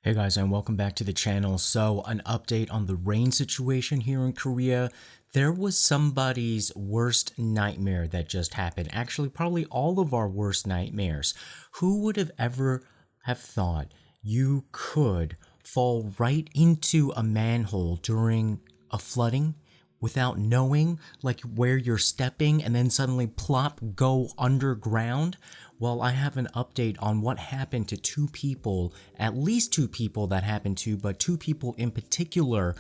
Hey guys, and welcome back to the channel. So, an update on the rain situation here in Korea. There was somebody's worst nightmare that just happened. Actually, probably all of our worst nightmares. Who would have ever have thought you could fall right into a manhole during a flooding without knowing like where you're stepping and then suddenly plop go underground? Well, I have an update on what happened to two people, at least two people that happened to, but two people in particular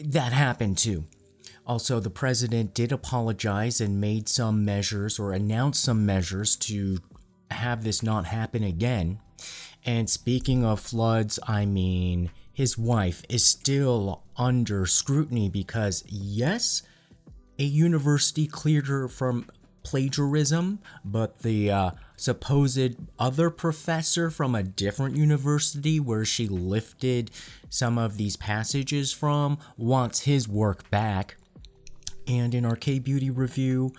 that happened to. Also, the president did apologize and made some measures or announced some measures to have this not happen again. And speaking of floods, I mean, his wife is still under scrutiny because, yes, a university cleared her from plagiarism, but the supposed other professor from a different university where she lifted some of these passages from wants his work back. And in our K-Beauty review,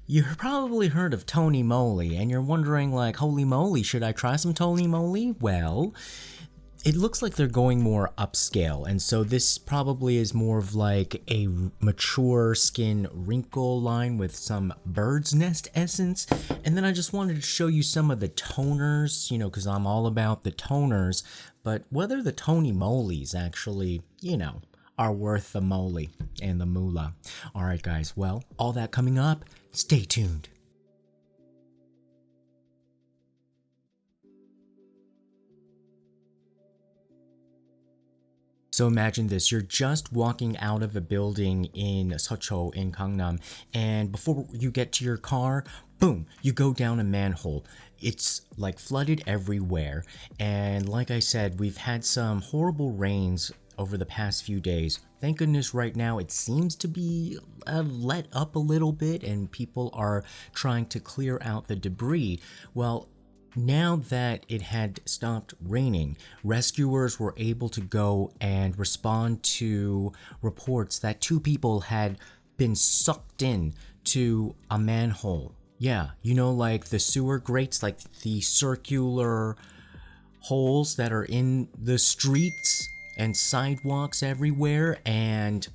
you probably heard of Tony Moly, and you're wondering like, holy moly, should I try some Tony Moly? Well, it looks like they're going more upscale, and so this probably is more of like a mature skin wrinkle line with some bird's nest essence. And then I just wanted to show you some of the toners, because I'm all about the toners, but whether the Tony Molys actually, are worth the moly and the moolah. Alright guys, well, all that coming up, stay tuned. So imagine this, you're just walking out of a building in Seoul in Gangnam, and before you get to your car, boom, you go down a manhole. It's like flooded everywhere, and like I said, we've had some horrible rains over the past few days. Thank goodness right now it seems to be let up a little bit and people are trying to clear out the debris. Well, now that it had stopped raining, rescuers were able to go and respond to reports that two people had been sucked in to a manhole. Yeah, like the sewer grates, like the circular holes that are in the streets and sidewalks everywhere. And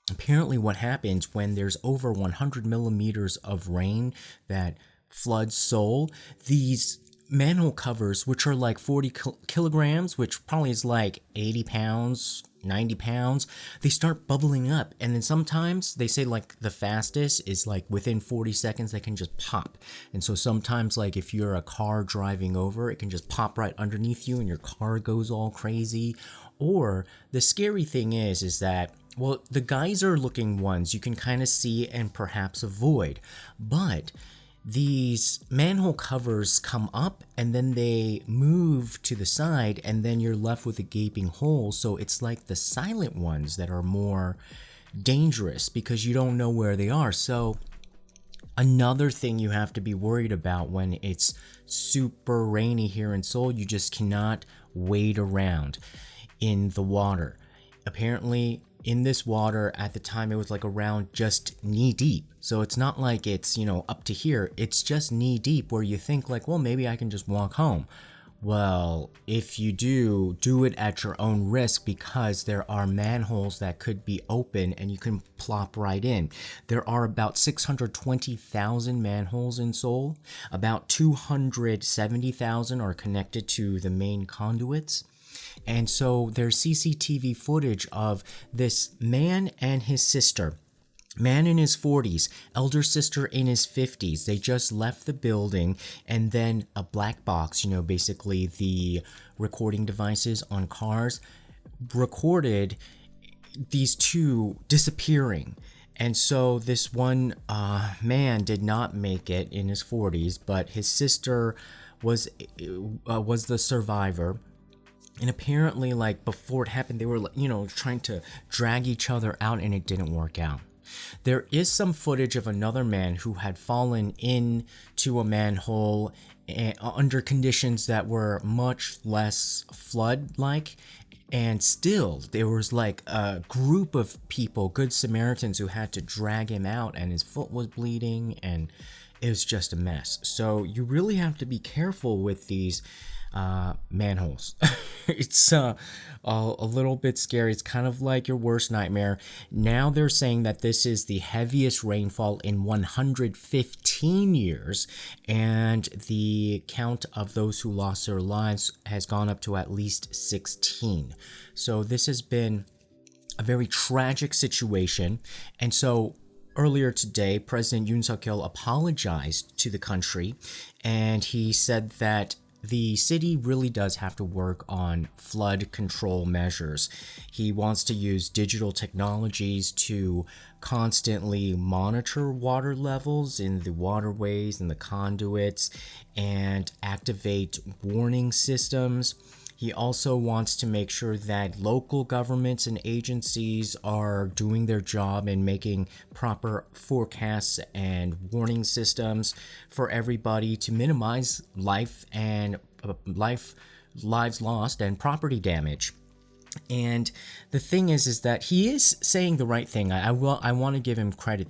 apparently what happens when there's over 100 millimeters of rain that floods Seoul, these manhole covers, which are like 40 kilograms, which probably is like 80 pounds, 90 pounds, they start bubbling up. And then sometimes they say like the fastest is like within 40 seconds they can just pop. And so sometimes like if you're a car driving over, it can just pop right underneath you and your car goes all crazy. Or the scary thing is that, well, the geyser looking ones you can kind of see and perhaps avoid, but these manhole covers come up and then they move to the side and then you're left with a gaping hole. So it's like the silent ones that are more dangerous because you don't know where they are. So another thing you have to be worried about when it's super rainy here in Seoul, you just cannot wade around in the water. Apparently in this water at the time it was like around just knee deep, so it's not like it's up to here, it's just knee deep where you think like, well, maybe I can just walk home. Well, if you do it at your own risk because there are manholes that could be open and you can plop right in. There are about 620,000 manholes in Seoul. About 270,000 are connected to the main conduits. And so there's CCTV footage of this man and his sister. Man in his 40s, elder sister in his 50s. They just left the building, and then a black box, basically the recording devices on cars, recorded these two disappearing. And so this one man did not make it in his 40s, but his sister was the survivor. And apparently, like, before it happened, they were, trying to drag each other out, and it didn't work out. There is some footage of another man who had fallen into a manhole under conditions that were much less flood-like, and still, there was, like, a group of people, good Samaritans, who had to drag him out, and his foot was bleeding, and it was just a mess. So you really have to be careful with these manholes. It's a little bit scary. It's kind of like your worst nightmare. Now they're saying that this is the heaviest rainfall in 115 years, and the count of those who lost their lives has gone up to at least 16. So this has been a very tragic situation. And so earlier today, President Yoon Suk-yeol apologized to the country, and he said that the city really does have to work on flood control measures. He wants to use digital technologies to constantly monitor water levels in the waterways and the conduits and activate warning systems. He also wants to make sure that local governments and agencies are doing their job and making proper forecasts and warning systems for everybody to minimize lives lost and property damage. And the thing is that he is saying the right thing. I want to give him credit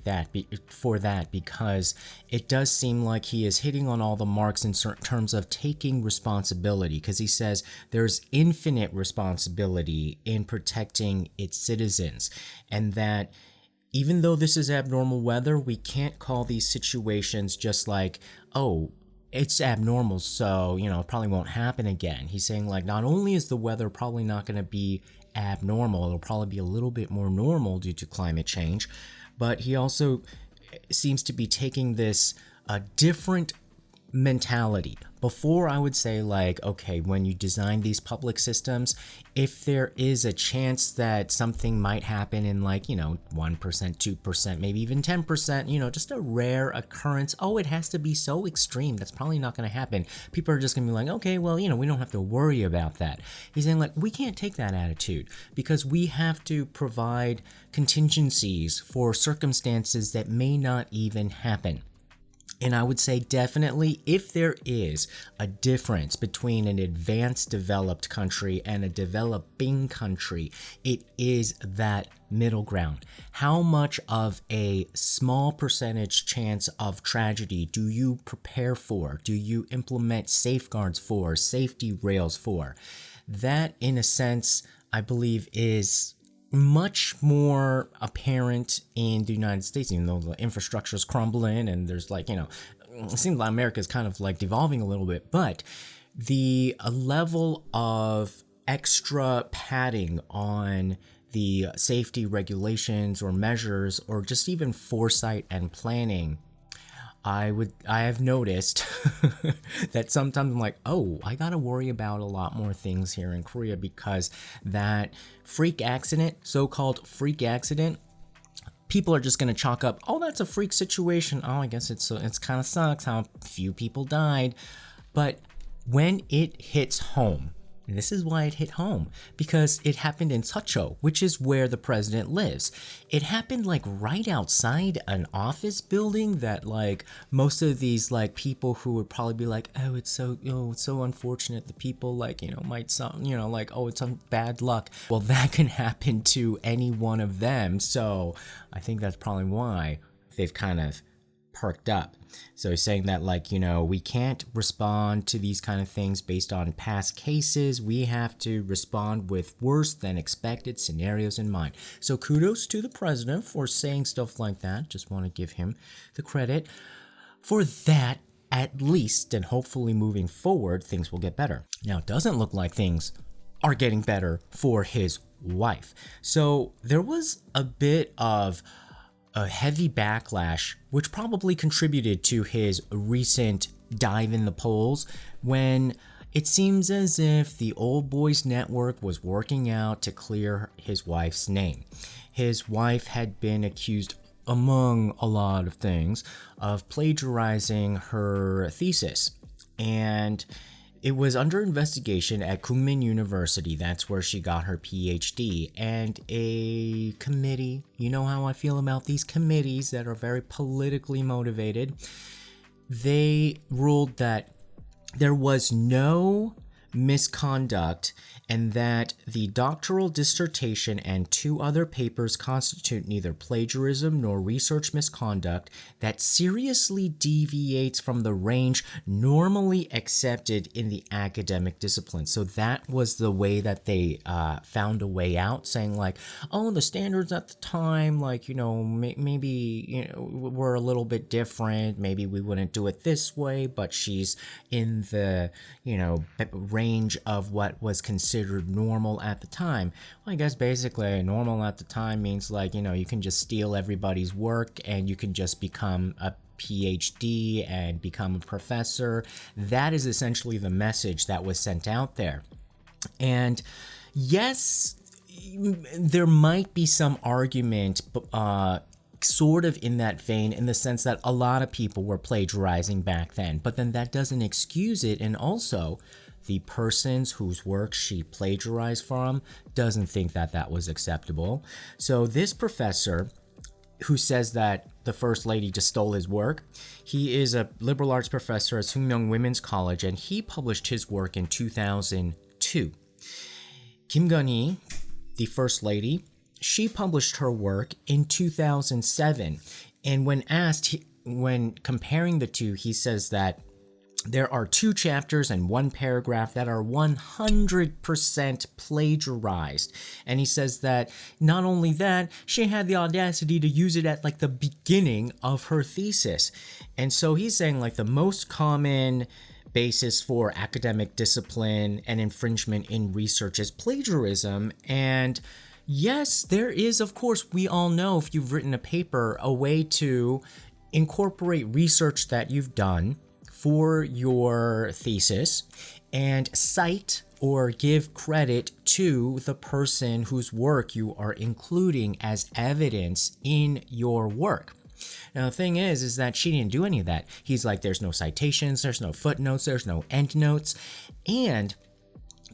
for that, because it does seem like he is hitting on all the marks in certain terms of taking responsibility, because he says there's infinite responsibility in protecting its citizens, and that even though this is abnormal weather, we can't call these situations just like, oh, it's abnormal, so, it probably won't happen again. He's saying, like, not only is the weather probably not going to be abnormal, it'll probably be a little bit more normal due to climate change, but he also seems to be taking this different mentality. Before, I would say, like, okay, when you design these public systems, if there is a chance that something might happen in, like, 1%, 2%, maybe even 10%, just a rare occurrence, oh, it has to be so extreme, that's probably not going to happen. People are just going to be like, okay, well, we don't have to worry about that. He's saying, like, we can't take that attitude, because we have to provide contingencies for circumstances that may not even happen. And I would say definitely, if there is a difference between an advanced developed country and a developing country, it is that middle ground. How much of a small percentage chance of tragedy do you prepare for? Do you implement safeguards for, safety rails for? That, in a sense, I believe is much more apparent in the United States, even though the infrastructure is crumbling and there's like, it seems like America is kind of like devolving a little bit, but the level of extra padding on the safety regulations or measures, or just even foresight and planning, I have noticed that sometimes I'm like, oh, I gotta worry about a lot more things here in Korea, because that freak accident, so-called freak accident, people are just gonna chalk up, oh, that's a freak situation. Oh, I guess it's kind of sucks how few people died. But when it hits home, and this is why it hit home, because it happened in Seoul, which is where the president lives. It happened like right outside an office building that, like, most of these like people who would probably be like, oh, it's so unfortunate, the people like, might some, like, oh, it's some bad luck. Well, that can happen to any one of them. So I think that's probably why they've kind of perked up. So he's saying that, like, we can't respond to these kind of things based on past cases. We have to respond with worse than expected scenarios in mind. So kudos to the president for saying stuff like that. Just want to give him the credit for that, at least, and hopefully moving forward, things will get better. Now, it doesn't look like things are getting better for his wife. So there was a bit of a heavy backlash, which probably contributed to his recent dive in the polls, when it seems as if the Old Boys Network was working out to clear his wife's name. His wife had been accused, among a lot of things, of plagiarizing her thesis, and it was under investigation at Kookmin University. That's where she got her PhD. And a committee, you know how I feel about these committees that are very politically motivated, they ruled that there was no misconduct, and that the doctoral dissertation and 2 other papers constitute neither plagiarism nor research misconduct that seriously deviates from the range normally accepted in the academic discipline. So that was the way that they found a way out, saying like, oh, the standards at the time, like, maybe, were a little bit different. Maybe we wouldn't do it this way, but she's in the, range of what was considered normal at the time. Well, I guess basically normal at the time means like, you can just steal everybody's work and you can just become a PhD and become a professor. That is essentially the message that was sent out there. And yes, there might be some argument, sort of in that vein, in the sense that a lot of people were plagiarizing back then, but then that doesn't excuse it. And also, the persons whose work she plagiarized from doesn't think that that was acceptable. So this professor, who says that the First Lady just stole his work, he is a liberal arts professor at Sookmyung Women's College, and he published his work in 2002. Kim Kun-hee, the First Lady, she published her work in 2007. And when asked, when comparing the two, he says that there are 2 chapters and 1 paragraph that are 100% plagiarized. And he says that not only that, she had the audacity to use it at like the beginning of her thesis. And so he's saying like the most common basis for academic discipline and infringement in research is plagiarism. And yes, there is, of course, we all know, if you've written a paper, a way to incorporate research that you've done for your thesis and cite or give credit to the person whose work you are including as evidence in your work. Now, the thing is that she didn't do any of that. He's like, there's no citations, there's no footnotes, there's no endnotes, and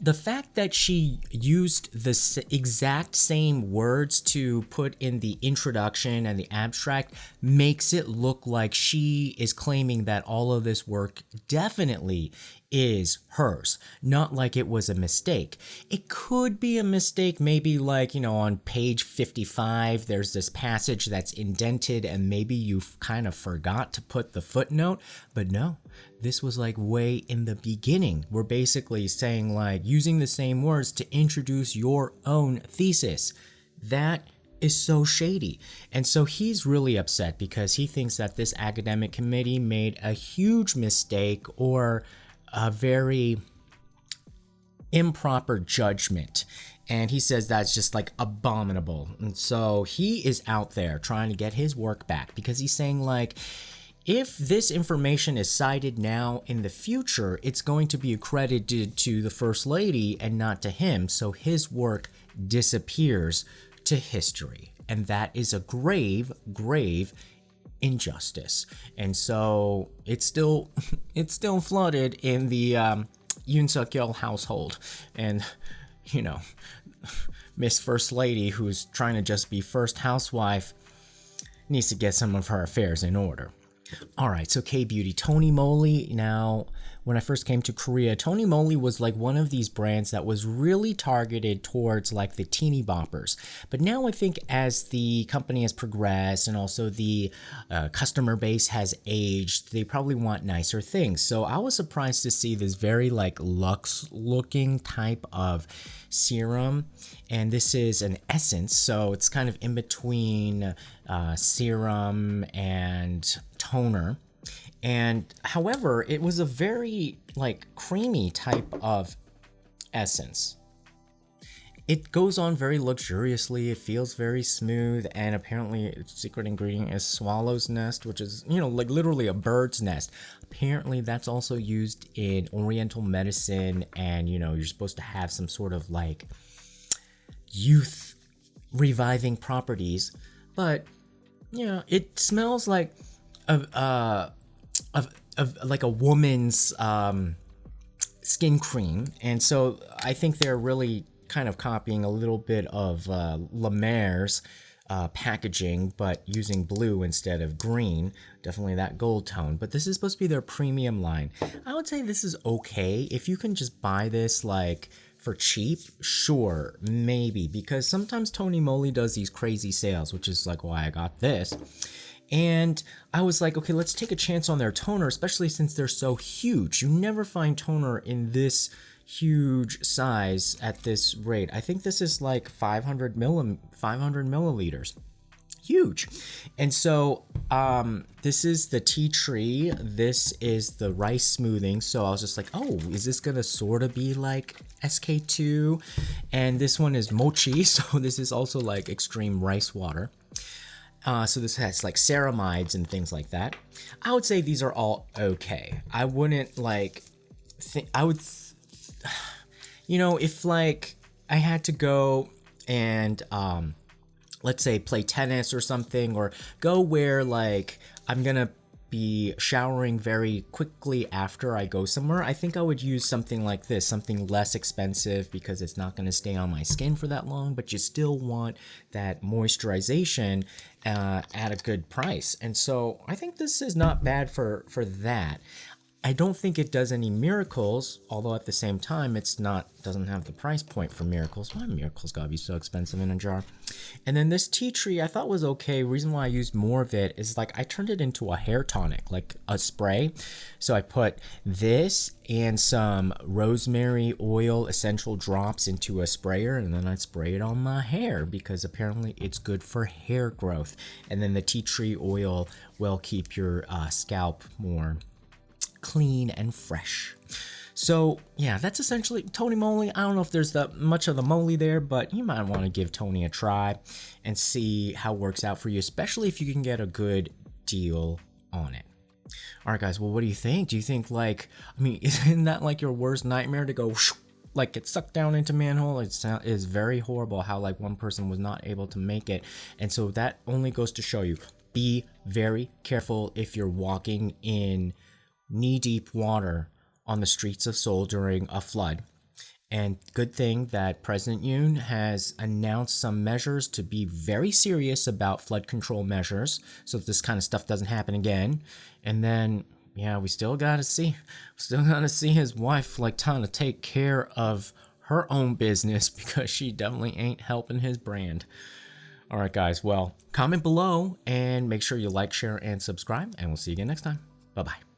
the fact that she used the exact same words to put in the introduction and the abstract makes it look like she is claiming that all of this work definitely is hers, not like it was a mistake. It could be a mistake, maybe like, on page 55, there's this passage that's indented and maybe you kind of forgot to put the footnote, but no. This was like way in the beginning. We're basically saying like using the same words to introduce your own thesis. That is so shady. And so he's really upset because he thinks that this academic committee made a huge mistake or a very improper judgment. And he says that's just like abominable. And so he is out there trying to get his work back because he's saying like, if this information is cited now in the future, it's going to be accredited to the First Lady and not to him, so his work disappears to history. And that is a grave, grave injustice. And so it's still flooded in the Yoon Suk-yeol household. And, Miss First Lady, who's trying to just be first housewife, needs to get some of her affairs in order. Alright, so K-Beauty, Tony Moly. Now, when I first came to Korea, Tony Moly was like one of these brands that was really targeted towards like the teeny boppers. But now I think as the company has progressed and also the customer base has aged, they probably want nicer things. So I was surprised to see this very like luxe looking type of serum. And this is an essence, so it's kind of in between serum and toner. And however, it was a very like creamy type of essence. It goes on very luxuriously, it feels very smooth, and apparently its secret ingredient is swallow's nest, which is, like literally a bird's nest. Apparently that's also used in oriental medicine, and you're supposed to have some sort of like youth reviving properties. But it smells like like a woman's skin cream, and so I think they're really kind of copying a little bit of La Mer's packaging, but using blue instead of green. Definitely that gold tone. But this is supposed to be their premium line. I would say this is okay. If you can just buy this like for cheap, sure, maybe. Because sometimes Tony Moly does these crazy sales, which is like why I got this. And I was like, okay, let's take a chance on their toner, especially since they're so huge. You never find toner in this huge size at this rate. I think this is like 500 milliliters. Huge. And so this is the tea tree. This is the rice smoothing. So I was just like, oh, is this gonna sort of be like SK2? And this one is Mocchi. So this is also like extreme rice water. So this has like ceramides and things like that. I would say these are all okay. I wouldn't like you know, if like I had to go and let's say play tennis or something, or go where like I'm gonna be showering very quickly after I go somewhere, I think I would use something like this, something less expensive, because it's not going to stay on my skin for that long, but you still want that moisturization at a good price. And so I think this is not bad for that. I don't think it does any miracles, although at the same time doesn't have the price point for miracles. Why miracles gotta be so expensive in a jar? And then this tea tree I thought was okay. Reason why I used more of it is like I turned it into a hair tonic, like a spray. So I put this and some rosemary oil essential drops into a sprayer, and then I spray it on my hair because apparently it's good for hair growth. And then the tea tree oil will keep your scalp more clean and fresh. So yeah, that's essentially Tony Moly. I don't know if there's that much of the moly there, but you might want to give Tony a try and see how it works out for you, especially if you can get a good deal on it. All right, guys. Well, what do you think? Do you think like, I mean, isn't that like your worst nightmare to go like get sucked down into manhole? It is very horrible how like one person was not able to make it. And so that only goes to show you, be very careful if you're walking in knee-deep water on the streets of Seoul during a flood. And good thing that President Yoon has announced some measures to be very serious about flood control measures, so that this kind of stuff doesn't happen again. And then, yeah, we still gotta see his wife like trying to take care of her own business, because she definitely ain't helping his brand. All right, guys. Well, comment below and make sure you like, share, and subscribe, and we'll see you again next time. Bye-bye.